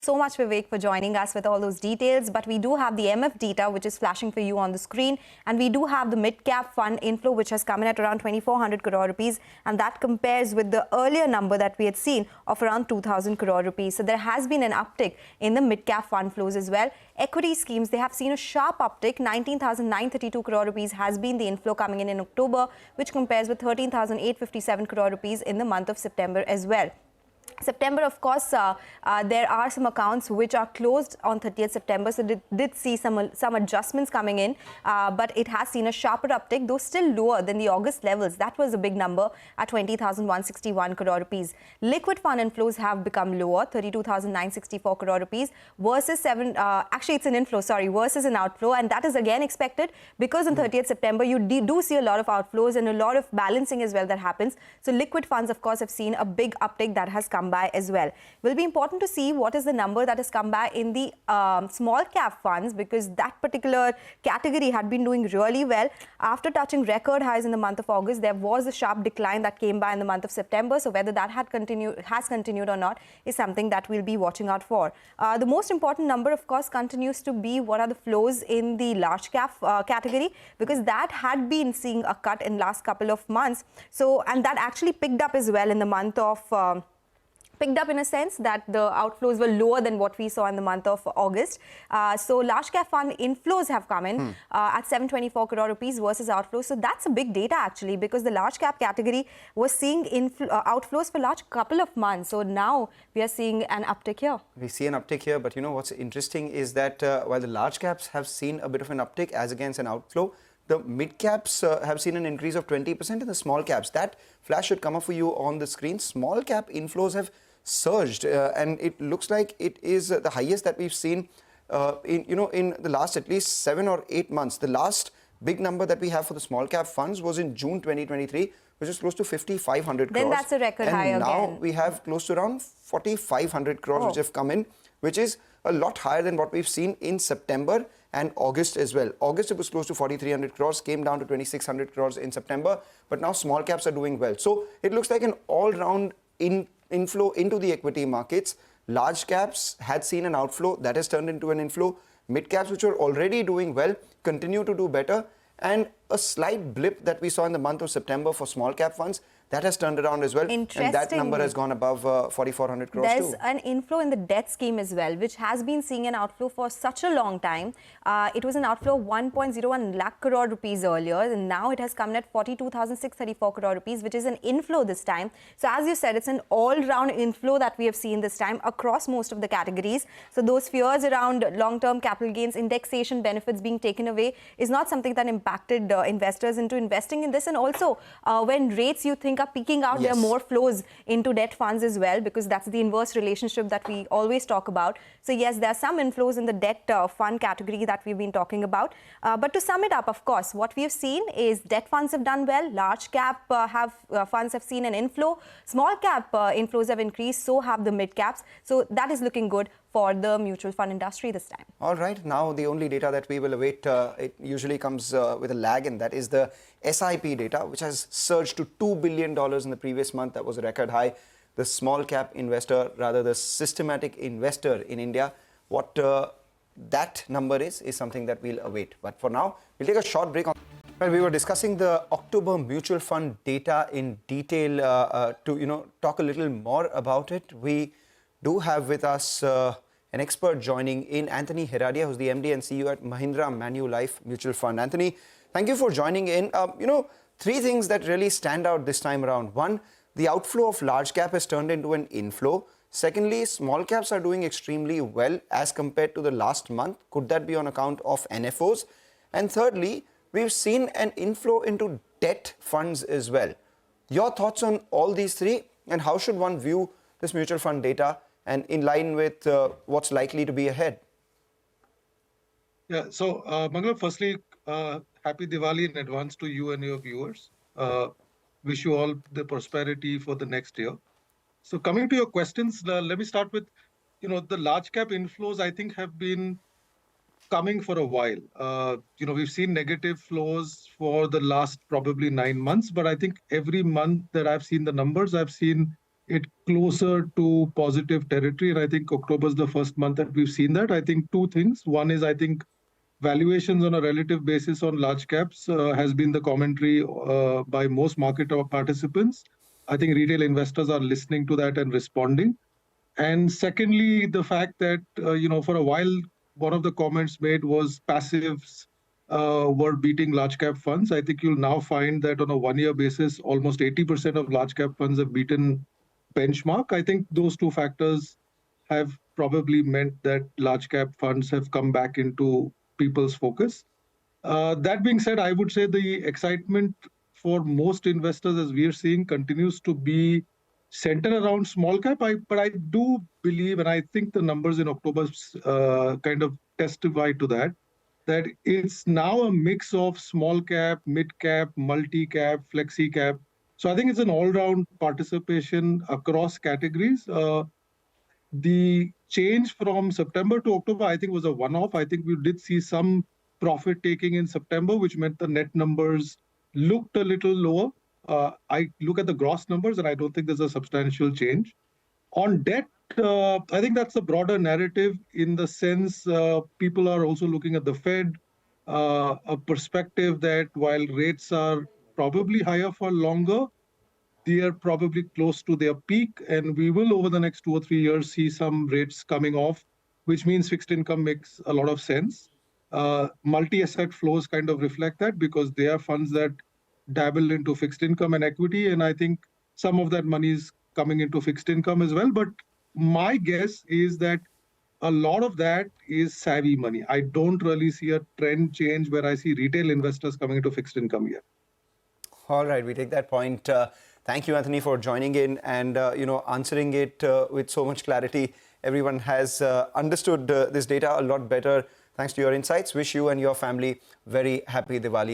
So much, Vivek, for joining us with all those details. But we do have the MF data, which is flashing for you on the screen. And we do have the mid-cap fund inflow, which has come in at around 2,400 crore rupees. And that compares with the earlier number that we had seen of around 2,000 crore rupees. So there has been an uptick in the mid-cap fund flows as well. Equity schemes, they have seen a sharp uptick. 19,932 crore rupees has been the inflow coming in October, which compares with 13,857 crore rupees in the month of September as well. September, of course, there are some accounts which are closed on 30th September, so did see some adjustments coming in, but it has seen a sharper uptick, though still lower than the August levels. That was a big number at 20,161 crore rupees. Liquid fund inflows have become lower, 32,964 crore rupees versus actually it's an inflow, sorry, versus an outflow, and that is again expected because on 30th September you do see a lot of outflows and a lot of balancing as well that happens. So liquid funds, of course, have seen a big uptick that has come by as well. Will be important to see what is the number that has come by in the small cap funds, because that particular category had been doing really well. After touching record highs in the month of August, there was a sharp decline that came by in the month of September. So whether that has continued or not is something that we'll be watching out for. The most important number, of course, continues to be what are the flows in the large cap category, because that had been seeing a cut in last couple of months. So, and that actually picked up as well in the month of picked up in a sense that the outflows were lower than what we saw in the month of August. So large cap fund inflows have come in at 724 crore rupees versus outflows. So that's a big data actually, because the large cap category was seeing outflows for large couple of months. So now we are seeing an uptick here. We see an uptick here, but you know what's interesting is that while the large caps have seen a bit of an uptick as against an outflow, the mid caps have seen an increase of 20% and the small caps. That flash should come up for you on the screen. Small cap inflows have surged and it looks like it is the highest that we've seen in the last at least 7 or 8 months. The last big number that we have for the small cap funds was in June 2023, which is close to 5,500 crores. Then that's a record high again. And now we have close to around 4,500 crores which have come in, which is a lot higher than what we've seen in September and August as well. August it was close to 4,300 crores, came down to 2,600 crores in September, but now small caps are doing well. So it looks like an all-round inflow into the equity markets. Large caps had seen an outflow that has turned into an inflow. Mid caps, which were already doing well, continue to do better. And a slight blip that we saw in the month of September for small cap funds, that has turned around as well. And that number has gone above 4,400 crores There's an inflow in the debt scheme as well, which has been seeing an outflow for such a long time. It was an outflow of 1.01 lakh crore rupees earlier, and now it has come in at 42,634 crore rupees, which is an inflow this time. So as you said, it's an all-round inflow that we have seen this time across most of the categories. So those fears around long-term capital gains, indexation benefits being taken away is not something that impacted investors into investing in this. And also, when rates you think are peaking out, there are more flows into debt funds as well, because that's the inverse relationship that we always talk about. So yes, there are some inflows in the debt fund category that we've been talking about. But to sum it up, of course, what we have seen is debt funds have done well, large cap funds have seen an inflow, small cap inflows have increased, so have the mid caps. So that is looking good for the mutual fund industry this time. All right, now the only data that we will await, it usually comes with a lag, and that is the SIP data, which has surged to $2 billion in the previous month. That was a record high. The small cap investor, rather the systematic investor in India, what that number is something that we'll await. But for now, we'll take a short break. Well, we were discussing the October mutual fund data in detail to talk a little more about it. We do have with us an expert joining in, Anthony Heredia, who's the MD and CEO at Mahindra Manulife Mutual Fund. Anthony, thank you for joining in. Three things that really stand out this time around. One, the outflow of large cap has turned into an inflow. Secondly, small caps are doing extremely well as compared to the last month. Could that be on account of NFOs? And thirdly, we've seen an inflow into debt funds as well. Your thoughts on all these three, and how should one view this mutual fund data and in line with what's likely to be ahead? Yeah, so Mangalam, firstly, happy Diwali in advance to you and your viewers. Wish you all the prosperity for the next year. So coming to your questions, let me start with, the large cap inflows, I think, have been coming for a while. We've seen negative flows for the last probably 9 months, but I think every month that I've seen the numbers, I've seen it closer to positive territory. And I think October is the first month that we've seen that. I think two things. One is, I think valuations on a relative basis on large caps has been the commentary by most market participants. I think retail investors are listening to that and responding. And secondly, the fact that, for a while, one of the comments made was passives were beating large cap funds. I think you'll now find that on a 1-year basis, almost 80% of large cap funds have beaten benchmark. I think those two factors have probably meant that large cap funds have come back into people's focus. That being said, I would say the excitement for most investors, as we are seeing, continues to be centered around small cap. But I do believe, and I think the numbers in October kind of testify to that, that it's now a mix of small cap, mid cap, multi cap, flexi cap. So I think it's an all-round participation across categories. The change from September to October, I think, was a one-off. I think we did see some profit taking in September, which meant the net numbers looked a little lower. I look at the gross numbers, and I don't think there's a substantial change. On debt, I think that's a broader narrative in the sense people are also looking at the Fed, a perspective that while rates are probably higher for longer, they are probably close to their peak, and we will, over the next 2 or 3 years, see some rates coming off, which means fixed income makes a lot of sense. Multi-asset flows kind of reflect that because they are funds that dabble into fixed income and equity, and I think some of that money is coming into fixed income as well. But my guess is that a lot of that is savvy money. I don't really see a trend change where I see retail investors coming into fixed income yet. All right, we take that point. Thank you, Anthony, for joining in and answering it with so much clarity. Everyone has understood this data a lot better thanks to your insights. Wish you and your family very happy Diwali.